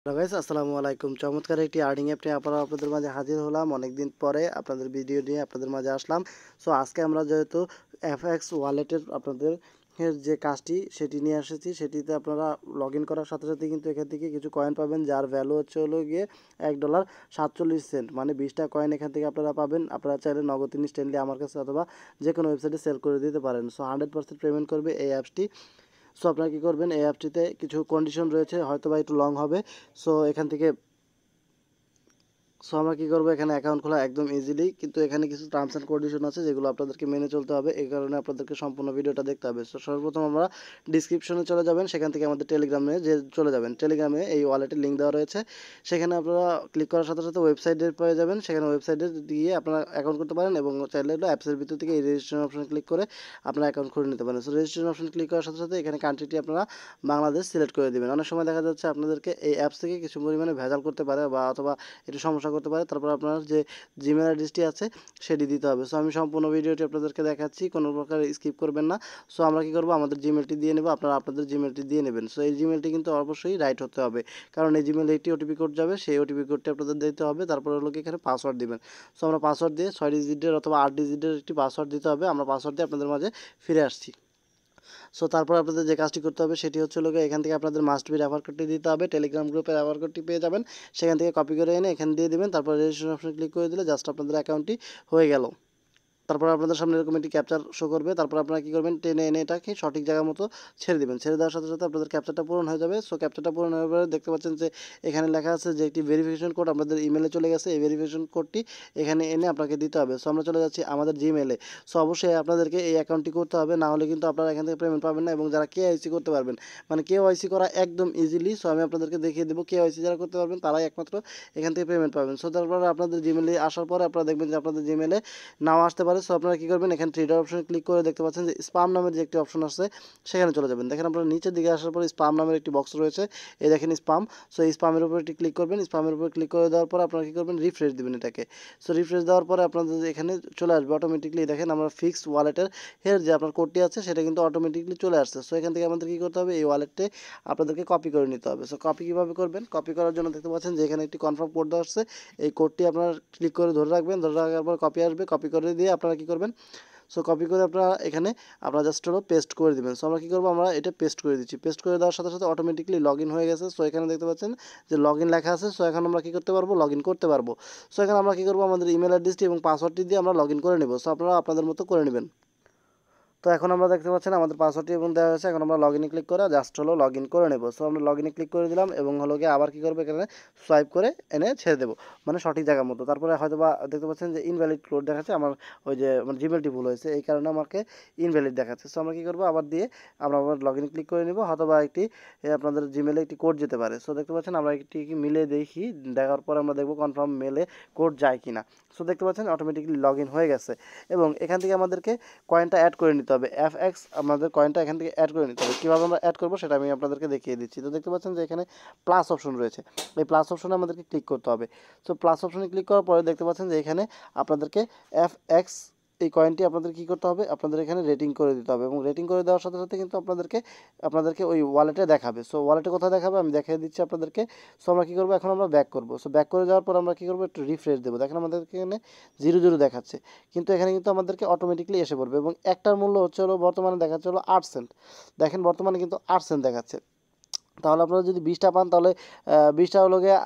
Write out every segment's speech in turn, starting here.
Hello guys, আসসালামু আলাইকুম। চমৎকার একটি আর্নিং অ্যাপ নিয়ে আপনাদের মাঝে হাজির হলাম। অনেকদিন পরে আপনাদের ভিডিও নিয়ে আপনাদের মাঝে আসলাম। সো আজকে আমরা যেহেতু এফএক্স ওয়ালেটের আপনাদের যে কাজটি সেটি নিয়ে এসেছি, সেটিতে আপনারা লগ ইন করার সাথে সাথে কিন্তু এখান থেকে কিছু কয়েন পাবেন, যার ভ্যালু হলো গিয়ে $1.47, মানে 20টা কয়েন এখান থেকে আপনারা পাবেন। আপনারা চাইলে নগদ ইনস্ট্যান্টলি আমার কাছে অথবা যে কোনো ওয়েবসাইটে সেল করে দিতে পারেন। সো 100% পেমেন্ট করবে এই অ্যাপসটি। সো আপনারা কী করবেন, এই অ্যাপটিতে কিছু কন্ডিশন রয়েছে, হয়তো বা একটু লং হবে। সো এখান থেকে আমরা কী করবো, এখানে অ্যাকাউন্ট খোলা একদম ইজিলি, কিন্তু এখানে কিছু টার্মস অ্যান্ড কন্ডিশন আছে যেগুলো আপনাদেরকে মেনে চলতে হবে। এই কারণে আপনাদেরকে সম্পূর্ণ ভিডিওটা দেখতে হবে। সো সর্বপ্রথম আমরা ডিসক্রিপশনে চলে যাবেন, সেখান থেকে আমাদের টেলিগ্রামে চলে যাবেন। টেলিগ্রামে এই ওয়ালেটের লিঙ্ক দেওয়া রয়েছে, সেখানে আপনারা ক্লিক করার সাথে সাথে ওয়েবসাইটে পেয়ে যাবেন। সেখানে ওয়েবসাইটে গিয়ে আপনারা অ্যাকাউন্ট করতে পারেন, এবং চাইলে অ্যাপসের ভিতর থেকে এই রেজিস্ট্রেশন অপশনে ক্লিক করে আপনারা অ্যাকাউন্ট খুলে নিতে পারেন। সো রেজিস্ট্রেশন অপশন ক্লিক করার সাথে সাথে এখানে কান্ট্রিটি আপনারা বাংলাদেশ সিলেক্ট করে দেবেন। অনেক সময় দেখা যাচ্ছে আপনাদেরকে এই অ্যাপস থেকে কিছু পরিমাণে ভেজাল করতে পারে বা অথবা একটু সমস্যা করতে পারে। তারপর আপনার যে জিমেল অ্যাড্রেসটি আছে সেটি দিতে হবে। সো আমি সম্পূর্ণ ভিডিওটি আপনাদেরকে দেখাচ্ছি, কোনো প্রকার স্কিপ করবেন না। সো আমরা কী করবো, আমাদের জিমেলটি দিয়ে নেব, আপনারা আপনাদের জিমেলটি দিয়ে নেবেন। সো এই জিমেলটি কিন্তু অবশ্যই রাইট হতে হবে, কারণ এই জিমেলে একটি ওটিপি কোড যাবে, সেই ওটিপি কোডটি আপনাদের দিতে হবে। তারপর হলো কি এখানে পাসওয়ার্ড দিবেন। সো আমরা পাসওয়ার্ড দিয়ে 6 ডিজিটের অথবা 8 ডিজিটের একটি পাসওয়ার্ড দিতে হবে। আমরা পাসওয়ার্ড দিয়ে আপনাদের মাঝে ফিরে আসছি। সো তারপর আপনাদের যে কাজটি করতে হবে সেটি হচ্ছে লোকে, এখান থেকে আপনাদের মাস্ট বি রেফার কোডটি দিতে হবে। টেলিগ্রাম গ্রুপের রেফার কোডটি পেয়ে যাবেন, সেখান থেকে কপি করে এনে এখানে দিয়ে দেবেন। তারপর রেজিস্ট্রেশন অপশনে ক্লিক করে দিলে জাস্ট আপনাদের অ্যাকাউন্টটি হয়ে গেল। তারপর আপনাদের সামনে এরকম একটি ক্যাপচার শো করবে। তারপর আপনারা কী করবেন, টেনে এনে এটাকে সঠিক জায়গা মতো ছেড়ে দেবেন। ছেড়ে দেওয়ার সাথে সাথে আপনাদের ক্যাপচারটা পূরণ হয়ে যাবে। সো ক্যাপচারটা পূরণ হয়ে পরে দেখতে পাচ্ছেন যে এখানে লেখা আছে যে একটি ভেরিফিকেশন কোড আপনাদের ইমেলে চলে গেছে। এই ভেরিফিকেশন কোডটি এখানে এনে আপনাকে দিতে হবে। সো আমরা চলে যাচ্ছি আমাদের জিমেলে। সো অবশ্যই আপনাদেরকে এই অ্যাকাউন্টটি করতে হবে, না হলে কিন্তু আপনারা এখান থেকে পেমেন্ট পাবেন না। এবং যারা কেওয়াইসি করতে পারবেন, মানে কেওয়াইসি করা একদম ইজিলি, সো আমি আপনাদেরকে দেখিয়ে দেবো। কেওয়াইসি যারা করতে পারবেন তারাই একমাত্র এখান থেকে পেমেন্ট পাবেন। সো তারপর আপনাদের জিমেলে আসার পরে আপনারা দেখবেন যে আপনাদের জিমেলে নাও আসতে পারে। সো আপনারা কী করবেন, এখানে থ্রি ডট অপশনে ক্লিক করে দেখতে পাচ্ছেন যে স্পাম নামের যে একটি অপশন আছে সেখানে চলে যাবেন। দেখেন আপনারা নিচের দিকে আসার পর স্পাম নামের একটি বক্স রয়েছে, এই দেখেন স্পাম। সো এই স্পামের উপর একটি ক্লিক করবেন। স্পামের উপর ক্লিক করে দেওয়ার পর আপনারা কী করবেন, রিফ্রেশ দেবেন এটাকে। সো রিফ্রেশ দেওয়ার পরে আপনাদের এখানে চলে আসবে অটোমেটিকলি। দেখেন আমরা ফিক্সড ওয়ালেটের যে আপনার কোডটি আছে সেটা কিন্তু অটোমেটিকলি চলে আসছে। সো এখান থেকে আমাদের কী করতে হবে, এই ওয়ালেটে আপনাদেরকে কপি করে নিতে হবে। সো কপি কীভাবে করবেন, কপি করার জন্য দেখতে পাচ্ছেন যে এখানে একটি কনফার্ম কোড দেওয়া আসছে। এই কোডটি আপনারা ক্লিক করে ধরে রাখবেন, ধরে রাখার পর কপি আসবে। কপি করে দিয়ে আপনারা কী করবেন, সো কপি করে আপনারা এখানে আপনারা জাস্ট হলো পেস্ট করে দেবেন। সো আমরা কী করবো, আমরা এটা পেস্ট করে দিচ্ছি। পেস্ট করে দেওয়ার সাথে সাথে অটোমেটিকলি লগ ইন হয়ে গেছে। সো এখানে দেখতে পাচ্ছেন যে লগ ইন লেখা আছে। সো এখন আমরা কী করতে পারবো, লগ ইন করতে পারবো। সো এখানে আমরা কী করবো, আমাদের ইমেল অ্যাড্রেসটি এবং পাসওয়ার্ডটি দিয়ে আমরা লগ ইন করে নেব। সো আপনারা আপনাদের মতো করে নেবেন। তো এখন আমরা দেখতে পাচ্ছেন আমাদের পাসওয়ার্ডটি এবং দেওয়া হয়েছে। এখন আমরা লগ ইনে ক্লিক করে জাস্ট হলো লগ ইন করে নেব। সো আমরা লগ ইনে ক্লিক করে দিলাম এবং হলো গিয়ে আবার কী করবো, এখানে সোয়াইপ করে এনে ছেড়ে দেবো, মানে সঠিক জায়গার মতো। তারপরে হয়তো বা দেখতে পাচ্ছেন যে ইনভ্যালিড কোড দেখাচ্ছে, আমার ওই যে আমার জিমেলটি ভুল হয়েছে, এই কারণে আমাকে ইনভ্যালিড দেখাচ্ছে। সো আমরা কী করবো, আবার দিয়ে আমরা আবার লগ ইনে ক্লিক করে নেব। হয়তো বা একটি আপনাদের জিমেলে একটি কোড যেতে পারে। সো দেখতে পাচ্ছেন আমরা একটি মিলে দেখি, দেখার পর আমরা দেখবো কনফার্ম মেলে কোড যায় কিনা। সো দেখতে পাচ্ছেন অটোমেটিকলি লগ ইন হয়ে গেছে। এবং এখান থেকে আমাদেরকে কয়েনটা অ্যাড করে নিতে হবে। এফএক্স আমাদের কয়েনটা এখান থেকে অ্যাড করে নিতে হবে। কীভাবে আমরা অ্যাড করবো সেটা আমি আপনাদেরকে দেখিয়ে দিচ্ছি। তো দেখতে পাচ্ছেন যে এখানে প্লাস অপশন রয়েছে, এই প্লাস অপশনে আমাদেরকে ক্লিক করতে হবে। সো প্লাস অপশনে ক্লিক করার পরে দেখতে পাচ্ছেন যে এখানে আপনাদেরকে এফএক্স এই কয়েনটি আপনাদের কী করতে হবে, আপনাদের এখানে রেটিং করে দিতে হবে। এবং রেটিং করে দেওয়ার সাথে সাথে কিন্তু আপনাদেরকে ওই ওয়ালেটে দেখাবে। সো ওয়ালেটে কোথায় দেখাবে আমি দেখিয়ে দিচ্ছি আপনাদেরকে। সো আমরা কী করবো, এখন আমরা ব্যাক করবো। সো ব্যাক করে যাওয়ার পর আমরা কী করবো, একটু রিফ্রেশ দেবো। দেখেন আমাদেরকে এখানে 0 দেখাচ্ছে, কিন্তু এখানে কিন্তু আমাদেরকে অটোমেটিকলি এসে পড়বে। এবং একটার মূল্য হচ্ছে হলো বর্তমানে দেখাচ্ছে হলো 8 সেন্ট। দেখেন বর্তমানে কিন্তু 8 সেন্ট দেখাচ্ছে। তাহলে আপনারা যদি 20টা পান তাহলে 20টা হলো গিয়ে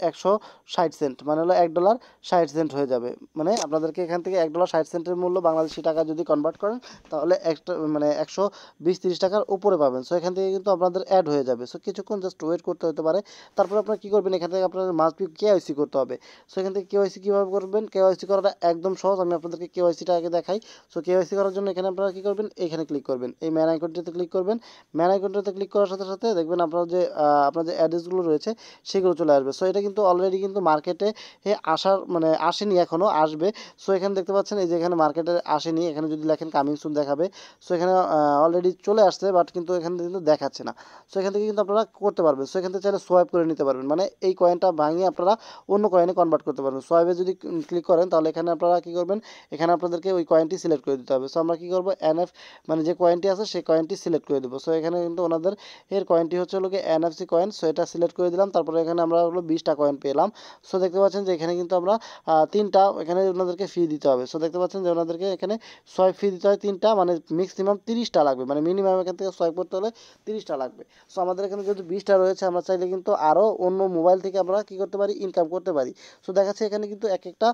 160 সেন্ট, মানে হলো $1.60 হয়ে যাবে। মানে আপনাদেরকে এখান থেকে $1.60 মূল্য বাংলাদেশি টাকা যদি কনভার্ট করেন তাহলে একটা মানে 120-30 টাকার উপরে পাবেন। সো এখান থেকে কিন্তু আপনাদের অ্যাড হয়ে যাবে। সো কিছুক্ষণ জাস্ট ওয়েট করতে হতে পারে। তারপর আপনারা কী করবেন, এখান থেকে আপনাদের মাস্ট বি কেওয়াইসি করতে হবে। সো এখান থেকে কেওয়াইসি কীভাবে করবেন, কেওয়াইসি করাটা একদম সহজ। আমি আপনাদেরকে কেওয়াইসিটা আগে দেখাই। সো কেওয়াইসি করার জন্য এখানে আপনারা কী করবেন, এখানে ক্লিক করবেন, এই ম্যান আইকনটিতে ক্লিক করবেন। ম্যান আইকনটাতে ক্লিক করার সাথে সাথে দেখবেন আপনার যে অ্যাড্রেসগুলো রয়েছে সেগুলো চলে আসবে। সো এটা কিন্তু অলরেডি কিন্তু মার্কেটে আসার মানে আসেনি, এখনও আসবে। সো এখানে দেখতে পাচ্ছেন এই যে এখানে মার্কেটে আসেনি, এখানে যদি লেখেন কামিং সুন দেখাবে। সো এখানে অলরেডি চলে আসছে, বাট কিন্তু এখানে কিন্তু দেখাচ্ছে না। সো এখান থেকে কিন্তু আপনারা করতে পারবেন। সো এখান থেকে চাইলে সোয়াইপ করে নিতে পারবেন, মানে এই কয়েনটা ভাঙিয়ে আপনারা অন্য কয়েনে কনভার্ট করতে পারবেন। সোয়াইপে যদি ক্লিক করেন তাহলে এখানে আপনারা কী করবেন, এখানে আপনাদেরকে ওই কয়েনটি সিলেক্ট করে দিতে হবে। সো আমরা কী করবো, এনএফ মানে যে কয়েনটি আছে সেই কয়েনটি সিলেক্ট করে দেবো। সো এখানে কিন্তু ওনাদের কয়েনটি হচ্ছে হচ্ছে হলো এনএফসি কয়েন। সো এটা সিলেক্ট করে দিলাম, তারপরে এখানে আমরা হলো 20টা কয়েন পেলাম। সো দেখতে পাচ্ছেন যে এখানে কিন্তু আমরা 3টা এখানে ওনাদেরকে ফি দিতে হবে। সো দেখতে পাচ্ছেন যে ওনাদেরকে এখানে সোয়াইপ ফি দিতে হয় 3টা, মানে ম্যাক্সিমাম 30টা লাগবে, মানে মিনিমাম এখান থেকে সোয়াইপ করতে হলে 30টা লাগবে। সো আমাদের এখানে যেহেতু 20টা রয়েছে, আমরা চাইলে কিন্তু আরও অন্য মোবাইল থেকে আমরা কী করতে পারি, ইনকাম করতে পারি। সো দেখাচ্ছে এখানে কিন্তু এক একটা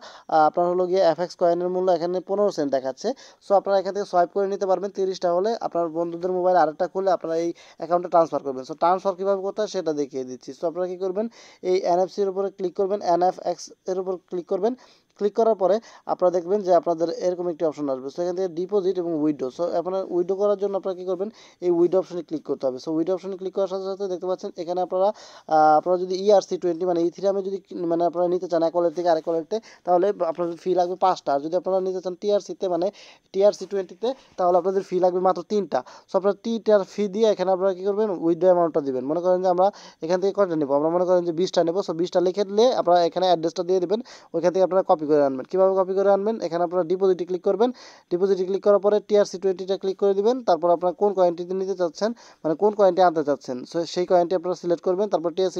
আপনার হলো গিয়ে এফএক্স কয়েনের মূল্য এখানে 15 সেন্ট দেখাচ্ছে। সো আপনারা এখান থেকে সোয়াইপ করে নিতে পারবেন। 30টা হলে আপনার বন্ধুদের মোবাইল আরেকটা খুলে আপনারা এই অ্যাকাউন্টে ট্রান্সফার করবেন। সো ট্রান্সফার কীভাবে করতে হয় সেটা দেখিয়ে দিচ্ছি। সো আপনারা কী করবেন, এই এনএফসির উপরে ক্লিক করবেন, এনএফএক্স এর উপর ক্লিক করবেন। ক্লিক করার পরে আপনারা দেখবেন যে আপনাদের এরকম একটি অপশন আসবে। সো এখান থেকে ডিপোজিট এবং উইথড্র। সো আপনার উইথড্র করার জন্য আপনারা কী করবেন, এই উইথড্র অপশনে ক্লিক করতে হবে। সো উইথড্র অপশনে ক্লিক করার সাথে সাথে দেখতে পাচ্ছেন এখানে আপনারা যদি ERC20 মানে ইথিরিয়ামে যদি মানে আপনারা নিতে চান এক ওয়ালেট থেকে আরেক ওয়ালেটে, তাহলে আপনাদের ফি লাগবে 5টা। আর যদি আপনারা নিতে চান টিআরসিতে মানে TRC20-তে, তাহলে আপনাদের ফি লাগবে মাত্র 3টা। সো আপনারা 3টার ফি দিয়ে এখানে আপনারা কী করবেন, উইথড্র অ্যামাউন্টটা দিবেন। মনে করেন যে আমরা এখান থেকে কয়টা নেব, আমরা মনে করেন যে 20টা নেব। সো 20টা লিখে দিলে আপনারা এখানে অ্যাড্রেসটা দিয়ে দেবেন, ওইখান থেকে আপনারা কপি করে আনবেন। কীভাবে কপি করে আনবেন, এখানে আপনারা ডিপোজিটে ক্লিক করবেন। ডিপোজিটে ক্লিক করার পরে TRC20টা ক্লিক করে দিবেন। তারপর আপনারা কোন কয়েনটিতে নিতে চাচ্ছেন, মানে কোন কয়েনটি আনতে চাচ্ছেন, সো সেই কয়েনটি আপনারা সিলেক্ট করবেন। তারপর TRC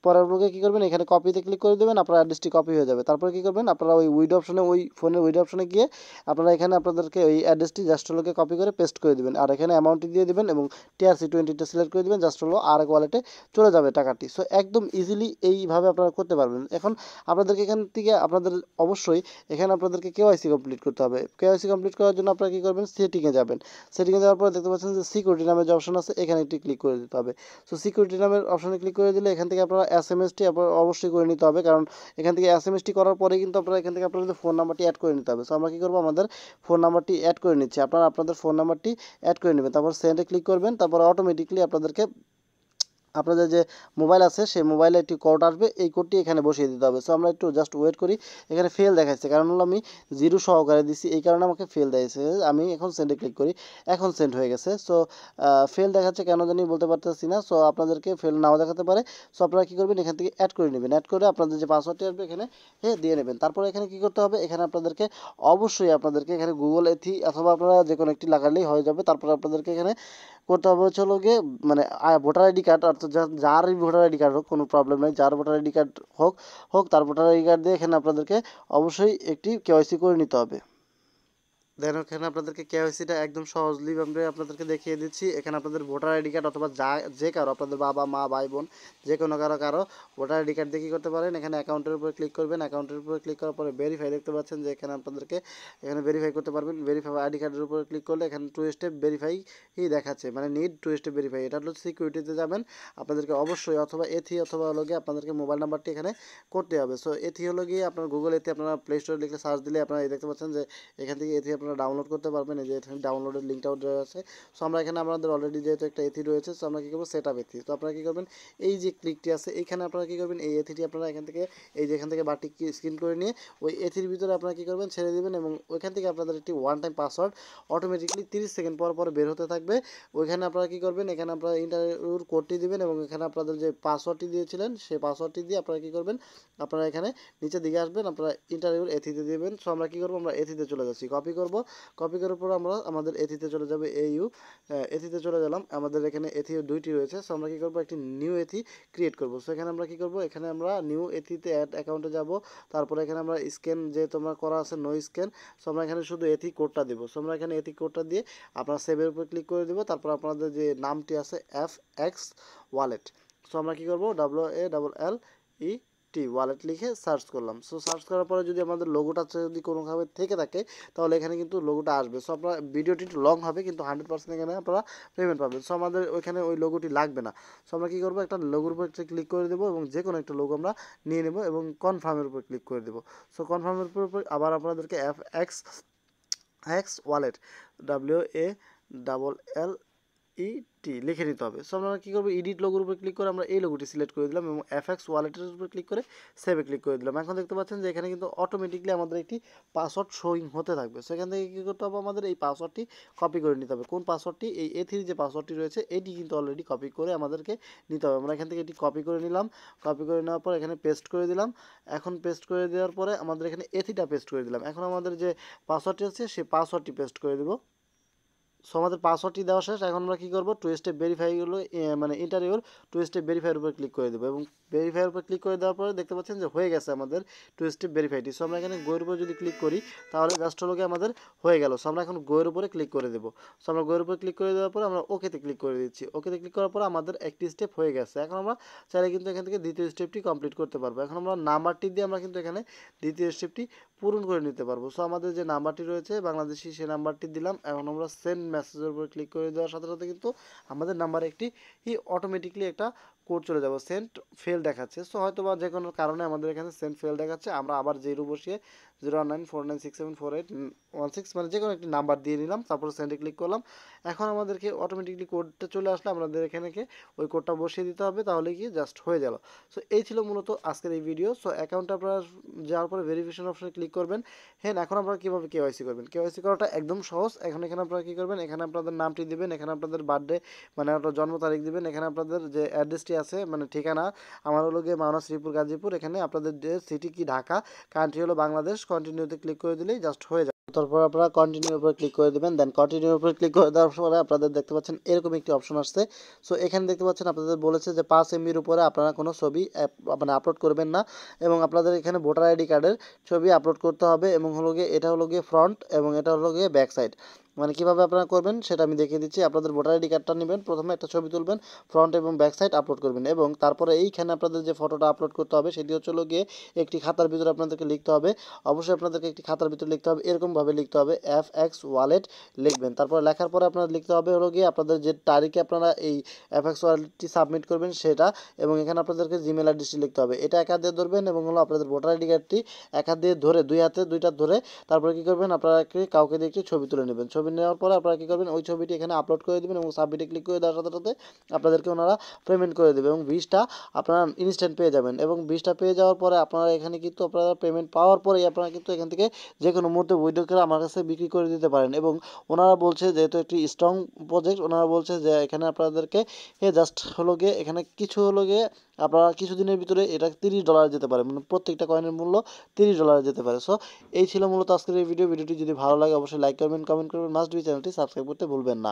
পরের ব্লকে কী করবেন, এখানে কপিতে ক্লিক করে দেবেন, আপনার অ্যাড্রেসটি কপি হয়ে যাবে। তারপরে কী করবেন, আপনারা ওই উইড অপশনে, ওই ফোনের উইড অপশনে গিয়ে আপনারা এখানে আপনাদেরকে ওই অ্যাড্রেসটি জাস্ট হলোকে কপি করে পেস্ট করে দেবেন, আর এখানে অ্যামাউন্টটি দিয়ে দেবেন এবং TRC20টা সিলেক্ট করে দেবেন। জাস্ট হলো আরেক ওয়ালেটে চলে যাবে টাকাটি। সো একদম ইজিলি এইভাবে আপনারা করতে পারবেন। এখন আপনাদেরকে এখান থেকে আপনাদের অবশ্যই এখানে আপনাদেরকে KYC কমপ্লিট করতে হবে। KYC কমপ্লিট করার জন্য আপনারা কী করবেন, সেটিংয়ে যাবেন। সেটিংয়ে যাওয়ার পরে দেখতে পাচ্ছেন যে সিকিউরিটি নামে যে অপশন আছে, এখানে একটি ক্লিক করে দিতে হবে। সো সিকিউরিটি নামের অপশনে ক্লিক করে দিলে এখান থেকে আপনারা SMS-টি অবশ্যই করে নিতে হবে, কারণ এখান থেকে SMS-টি করার পরে কিন্তু আপনারা এখান থেকে আপনাদের ফোন নাম্বারটি অ্যাড করে নিতে হবে। সো আমরা কী করবো, আমাদের ফোন নাম্বারটি অ্যাড করে নিচ্ছি। আপনারা আপনাদের ফোন নাম্বারটি অ্যাড করে নেবেন, তারপর সেন্ডে ক্লিক করবেন। তারপর অটোমেটিকলি আপনাদের যে মোবাইল আছে সেই মোবাইলে একটি কোড আসবে, এই কোডটি এখানে বসিয়ে দিতে হবে। সো আমরা একটু জাস্ট ওয়েট করি। এখানে ফেল দেখাচ্ছে, কারণ হলো আমি 0 সহকারে দিচ্ছি, এই কারণে আমাকে ফেল দেখাচ্ছে। আমি এখন সেন্ডে ক্লিক করি, এখন সেন্ড হয়ে গেছে। সো ফেল দেখাচ্ছে কেন জানি বলতে পারতেছি না। সো আপনাদেরকে ফেল নাও দেখাতে পারে। সো আপনারা কী করবেন, এখান থেকে অ্যাড করে নেবেন। অ্যাড করে আপনাদের যে পাসওয়ার্ডটি আসবে এখানে দিয়ে নেবেন। তারপরে এখানে কী করতে হবে, এখানে আপনাদেরকে অবশ্যই আপনাদেরকে এখানে গুগল এথি অথবা আপনারা যে কোনো একটি লাগালেই হয়ে যাবে। তারপরে আপনাদেরকে এখানে করতে হবে হচ্ছে হলো গিয়ে মানে ভোটার আইডি কার্ড, অর্থাৎ যারই ভোটার আইডি কার্ড হোক কোনো প্রবলেম নেই, যার ভোটার আইডি কার্ড হোক তার ভোটার আইডি কার্ড দিয়ে এখানে আপনাদেরকে অবশ্যই একটি KYC করে নিতে হবে। দেন এখানে আপনাদেরকে KYC-টা একদম সহজলি আমরা আপনাদেরকে দেখিয়ে দিচ্ছি। এখানে আপনাদের ভোটার আইডি কার্ড অথবা যে কারো আপনাদের বাবা মা ভাই বোন যে কোনো কারো ভোটার আইডি কার্ড দিয়ে কী করতে পারেন, এখানে অ্যাকাউন্টের উপরে ক্লিক করবেন। অ্যাকাউন্টের উপরে ক্লিক করার পরে ভেরিফাই দেখতে পাচ্ছেন যে এখানে আপনাদেরকে এখানে ভেরিফাই করতে পারবেন। ভেরিফাই আইডি কার্ডের উপরে ক্লিক করলে এখানে 2 স্টেপ ভেরিফাই দেখাচ্ছে, মানে নিড 2 স্টেপ ভেরিফাই। এটা হলো সিকিউরিটিতে যাবেন, আপনাদেরকে অবশ্যই অথবা এথি অথবা হলো গিয়ে আপনাদেরকে মোবাইল নাম্বারটি এখানে করতে হবে। সো এথি হলো গিয়ে আপনার গুগল এথি, আপনারা প্লে স্টোরে লিখলে সার্চ দিলে আপনারা দেখতে পাচ্ছেন যে এখান থেকে এথি আপনারা ডাউনলোড করতে পারবেন। এই যে এখানে ডাউনলোডের লিঙ্কটাও দেওয়া আছে। সো আমরা এখানে আমাদের অলরেডি যেহেতু একটা এথি রয়েছে, সো আমরা কী করবো, সেট আপ এথি। তো আপনারা কী করবেন, এই যে ক্লিকটি আছে এইখানে আপনারা কী করবেন, এই এথিটি আপনারা এখান থেকে এই যে এখান থেকে বাটি স্ক্রিন করে নিয়ে ওই এথির ভিতরে আপনারা কী করবেন, ছেড়ে দেবেন এবং ওইখান থেকে আপনাদের একটি one time password automatically 30 second পর বের হতে থাকবে। ওইখানে আপনারা কী করবেন, এখানে আপনারা ইন্টারভিউর কোডটি দিবেন এবং এখানে আপনাদের যে পাসওয়ার্ডটি দিয়েছিলেন সেই পাসওয়ার্ডটি দিয়ে আপনারা কী করবেন, আপনারা এখানে নিচের দিকে আসবেন, আপনারা ইন্টারভিউর এথিতে দেবেন। সো আমরা কী করবো, আমরা এথিতে চলে যাচ্ছি, কপি করার পর আমরা আমাদের এথিতে চলে যাবে। এথিতে চলে গেলাম, আমাদের এখানে এথি 2টি রয়েছে। সো আমরা কী করবো, একটি নিউ এথি ক্রিয়েট করবো। সো এখানে আমরা কী করবো, এখানে আমরা নিউ এথিতে অ্যাড অ্যাকাউন্টে যাব। তারপরে এখানে আমরা স্ক্যান যে তোমরা করা আছে নো স্ক্যান। সো আমরা এখানে শুধু এথি কোডটা দেবো। সো আমরা এখানে এথি কোডটা দিয়ে আপনারা সেভের উপর ক্লিক করে দেবো। তারপর আপনাদের যে নামটি আছে FX ওয়ালেট। সো আমরা কী করবো, WALLET ওয়ালেট লিখে সার্চ করলাম। সো সার্চ করার পরে যদি আমাদের লোগোটা যদি কোনোভাবে থেকে থাকে তাহলে এখানে কিন্তু লোগোটা আসবে। সো আপনার ভিডিওটি একটু লং হবে কিন্তু 100% এখানে আপনারা পেমেন্ট পাবেন। সো আমাদের ওইখানে ওই লোগোটি লাগবে না। সো আমরা কী করবো, একটা লোগোর উপর ক্লিক করে দেবো এবং যে কোনো একটা লোগো আমরা নিয়ে নেব এবং কনফার্মের উপর ক্লিক করে দেবো। সো কনফার্মের উপর আবার আপনাদেরকে FX ওয়ালেট WALLET লিখে নিতে হবে। সো আমরা কী করবো, এডিট লোগোর উপর ক্লিক করে আমরা এই লোগোটি সিলেক্ট করে দিলাম এবং FX ওয়ালেটের উপর ক্লিক করে সেভে ক্লিক করে দিলাম। এখন দেখতে পাচ্ছেন যে এখানে কিন্তু অটোমেটিকলি আমাদের একটি পাসওয়ার্ড শোয়িং হতে থাকবে। সো এখান থেকে কী করতে হবে, আমাদের এই পাসওয়ার্ডটি কপি করে নিতে হবে। কোন পাসওয়ার্ডটি, এই এথির যে পাসওয়ার্ডটি রয়েছে এটি কিন্তু অলরেডি কপি করে আমাদেরকে নিতে হবে। আমরা এখান থেকে এটি কপি করে নিলাম। কপি করে নেওয়ার পর এখানে পেস্ট করে দিলাম। এখন পেস্ট করে দেওয়ার পরে আমাদের এখানে এথিটা পেস্ট করে দিলাম। এখন আমাদের যে পাসওয়ার্ডটি আছে সেই পাসওয়ার্ডটি পেস্ট করে দেবো। সো আমাদের পাসওয়ার্ডটি দেওয়া শেষ। এখন আমরা কী করবো, টু স্টেপ ভেরিফাই হলো মানে এন্টার ইউর টু স্টেপ ভেরিফাইয়ের উপর ক্লিক করে দেবো এবং ভেরিফাইয়ের উপর ক্লিক করে দেওয়ার পরে দেখতে পাচ্ছেন যে হয়ে গেছে আমাদের টু স্টেপ ভেরিফাইটি। সো আমরা এখানে গোয়ের উপর যদি ক্লিক করি তাহলে জাস্ট হলো গিয়ে আমাদের হয়ে গেল। সো আমরা এখন গোয়ের উপরে ক্লিক করে দেবো। সো আমরা গোয়ের উপরে ক্লিক করে দেওয়ার পরে আমরা ওকেতে ক্লিক করে দিচ্ছি। ওকেতে ক্লিক করার পরে আমাদের একটি স্টেপ হয়ে গেছে। এখন আমরা চাইলে কিন্তু এখান থেকে দ্বিতীয় স্টেপটি কমপ্লিট করতে পারবো। এখন আমরা নাম্বারটি দিয়ে আমরা কিন্তু এখানে দ্বিতীয় স্টেপটি পূরণ করে নিতে পারবো। সো আমাদের যে নাম্বারটি রয়েছে বাংলাদেশি, সেই নাম্বারটি দিলাম। এখন আমরা সেন্ড মেসেজের উপর ক্লিক করে দেওয়ার সাথে সাথে কিন্তু আমাদের নাম্বারে একটি অটোমেটিকলি একটা কোড চলে যাবে। সেন্ড ফেল দেখাচ্ছে। সো হয়তো বা যে কোনো কারণে আমাদের এখানে সেন্ড ফেল দেখাচ্ছে। আমরা আবার জিরো বসিয়ে 01949674816 মানে যে কোনো একটি নাম্বার দিয়ে নিলাম, তারপর সেন্ডে ক্লিক করলাম। এখন আমাদেরকে অটোমেটিকলি কোডটা চলে আসলে আমাদের এখানে ওই কোডটা বসিয়ে দিতে হবে, তাহলে কি জাস্ট হয়ে গেল। সো এই ছিল মূলত আজকের এই ভিডিও। সো অ্যাকাউন্টে আপনারা যাওয়ার পরে ভেরিফিকেশন অপশনে ক্লিক করবেন। হ্যাঁ, এখন আপনারা কীভাবে কেওয়াইসি করবেন, কেওয়াইসি করাটা একদম সহজ। এখানে আপনারা কী করবেন, এখানে আপনাদের নামটি দিবেন, এখানে আপনাদের বার্থডে মানে আপনার জন্ম তারিখ দিবেন, এখানে আপনাদের যে অ্যাড্রেসটি আছে মানে ঠিকানা, আমার হলো গিয়ে মাওনা শ্রীপুর গাজীপুর, এখানে আপনাদের যে সিটি কি ঢাকা, কান্ট্রি হলো বাংলাদেশ, কন্টিনিউতে ক্লিক করে দিলেই জাস্ট হয়ে যাবে। তারপর আপনারা কন্টিনিউর উপর ক্লিক করে দেবেন। দেন কন্টিনিউর উপর ক্লিক করে দেওয়ার পরে আপনাদের দেখতে পাচ্ছেন এরকম একটি অপশন আসছে। সো এখানে দেখতে পাচ্ছেন আপনাদের বলেছে যে 5 MBর উপরে আপনারা কোনো ছবি মানে আপলোড করবেন না, এবং আপনাদের এখানে ভোটার আইডি কার্ডের ছবি আপলোড করতে হবে, এবং হলো গিয়ে এটা হলো গিয়ে ফ্রন্ট এবং এটা হলো গিয়ে ব্যাক সাইড। মানে কীভাবে আপনারা করবেন সেটা আমি দেখিয়ে দিচ্ছি। আপনাদের ভোটার আইডি কার্ডটা নেবেন, প্রথমে একটা ছবি তুলবেন, ফ্রন্ট এবং ব্যাক সাইড আপলোড করবেন, এবং তারপরে এইখানে আপনাদের যে ফটোটা আপলোড করতে হবে সেটি হচ্ছে হলো গিয়ে একটি খাতার ভিতরে আপনাদেরকে লিখতে হবে। অবশ্যই আপনাদেরকে একটি খাতার ভিতরে লিখতে হবে, এরকমভাবে লিখতে হবে FX ওয়ালেট লিখবেন। তারপর লেখার পরে আপনারা লিখতে হবে হলো গিয়ে আপনাদের যে তারিখে আপনারা এই FX ওয়ালেটটি সাবমিট করবেন সেটা, এবং এখানে আপনাদেরকে জিমেল অ্যাড্রেসটি লিখতে হবে। এটা এক হাত দিয়ে ধরবেন এবং হলো আপনাদের ভোটার আইডি কার্ডটি এক হাত দিয়ে ধরে, দুই হাতে দুইটা ধরে তারপরে কী করবেন, আপনারা কাউকে দিয়ে একটি ছবি তুলে নেবেন। ছবি নেওয়ার পরে আপনারা কী করবেন, ওই ছবিটি এখানে আপলোড করে দেবেন এবং সাবমিটে ক্লিক করে দেওয়ার সাথে সাথে আপনাদেরকে ওনারা পেমেন্ট করে দেবে, এবং 20টা আপনারা ইনস্ট্যান্ট পেয়ে যাবেন। এবং 20টা পেয়ে যাওয়ার পরে আপনারা এখানে কিন্তু আপনারা পেমেন্ট পাওয়ার পরেই আপনারা কিন্তু এখান থেকে যে কোনো মুহূর্তে উইথড্র করে আমার কাছে বিক্রি করে দিতে পারেন। এবং ওনারা বলছে যেহেতু একটি স্ট্রং প্রজেক্ট, ওনারা বলছে যে এখানে আপনাদেরকে জাস্ট হলো গিয়ে এখানে কিছু হলো গিয়ে আপনারা কিছুদিনের ভিতরে এটা $30 যেতে পারে, মানে প্রত্যেকটা কয়েনের মূল্য $30 যেতে পারে। সো এই ছিল মূলত আজকের এই ভিডিওটি যদি ভালো লাগে অবশ্যই লাইক করবেন, কমেন্ট করবেন, মাস্ট বি চ্যানেলটি সাবস্ক্রাইব করতে ভুলবেন না।